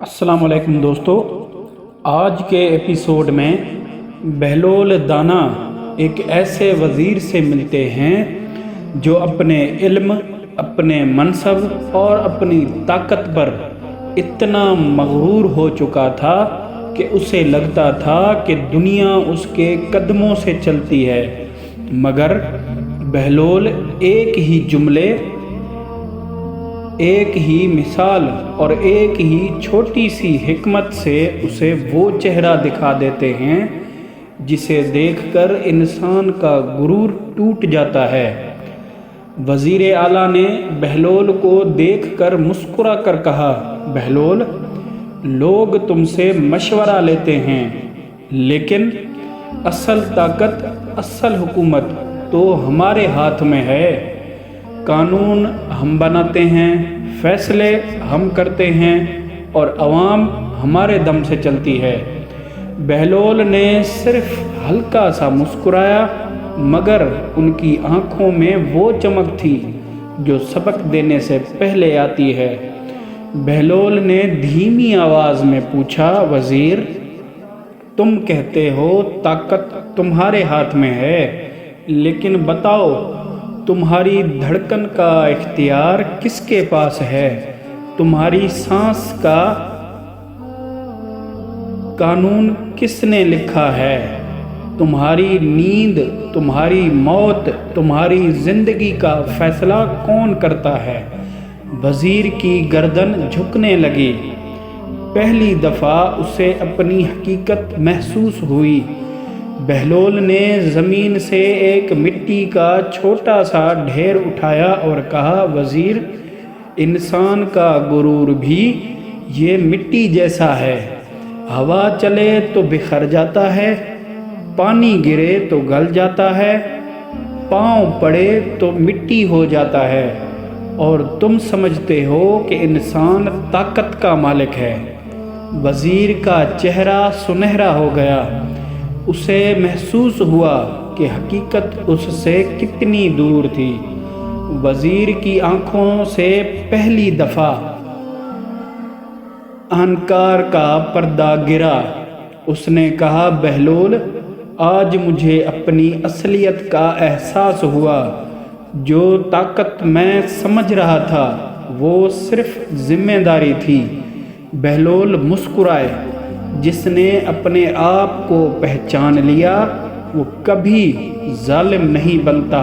अस्सलाम वालेकुम दोस्तों, आज के एपिसोड में बहलोल दाना एक ऐसे वज़ीर से मिलते हैं जो अपने इल्म, अपने मनसब और अपनी ताकत पर इतना मगरूर हो चुका था कि उसे लगता था कि दुनिया उसके कदमों से चलती है। मगर बहलोल एक ही जुमले, एक ही मिसाल और एक ही छोटी सी हिकमत से उसे वो चेहरा दिखा देते हैं जिसे देखकर इंसान का गुरूर टूट जाता है। वज़ीर आला ने बहलोल को देखकर मुस्कुरा कर कहा, बहलोल, लोग तुमसे मशवरा लेते हैं, लेकिन असल ताकत, असल हुकूमत तो हमारे हाथ में है। कानून हम बनाते हैं, फैसले हम करते हैं और अवाम हमारे दम से चलती है। बहलोल ने सिर्फ हल्का सा मुस्कुराया, मगर उनकी आंखों में वो चमक थी जो सबक देने से पहले आती है। बहलोल ने धीमी आवाज़ में पूछा, वज़ीर, तुम कहते हो ताकत तुम्हारे हाथ में है, लेकिन बताओ तुम्हारी धड़कन का इख्तियार किसके पास है? तुम्हारी सांस का कानून किसने लिखा है? तुम्हारी नींद, तुम्हारी मौत, तुम्हारी जिंदगी का फैसला कौन करता है? वज़ीर की गर्दन झुकने लगी। पहली दफ़ा उसे अपनी हकीकत महसूस हुई। बहलोल ने ज़मीन से एक मिट्टी का छोटा सा ढेर उठाया और कहा, वज़ीर, इंसान का गुरूर भी ये मिट्टी जैसा है। हवा चले तो बिखर जाता है, पानी गिरे तो गल जाता है, पाँव पड़े तो मिट्टी हो जाता है, और तुम समझते हो कि इंसान ताकत का मालिक है। वज़ीर का चेहरा सुनहरा हो गया। उसे महसूस हुआ कि हकीकत उससे कितनी दूर थी। वज़ीर की आंखों से पहली दफ़ा अहंकार का पर्दा गिरा। उसने कहा, बहलोल, आज मुझे अपनी असलियत का एहसास हुआ। जो ताकत मैं समझ रहा था वो सिर्फ जिम्मेदारी थी। बहलोल मुस्कुराए। जिसने अपने आप को पहचान लिया वो कभी जालिम नहीं बनता।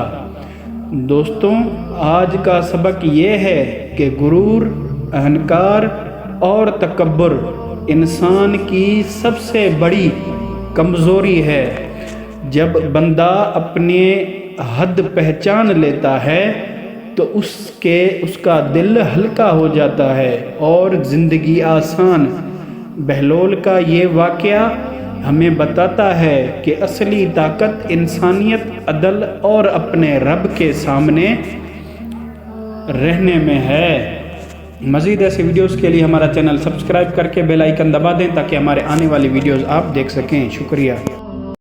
दोस्तों, आज का सबक ये है कि गुरूर, अहंकार और तकब्बुर इंसान की सबसे बड़ी कमज़ोरी है। जब बंदा अपने हद पहचान लेता है तो उसका दिल हल्का हो जाता है और ज़िंदगी आसान। बहलोल का ये वाक़या हमें बताता है कि असली ताकत इंसानियत, अदल और अपने रब के सामने रहने में है। मज़ीद ऐसे वीडियोस के लिए हमारा चैनल सब्सक्राइब करके बेल आइकन दबा दें ताकि हमारे आने वाली वीडियोस आप देख सकें। शुक्रिया।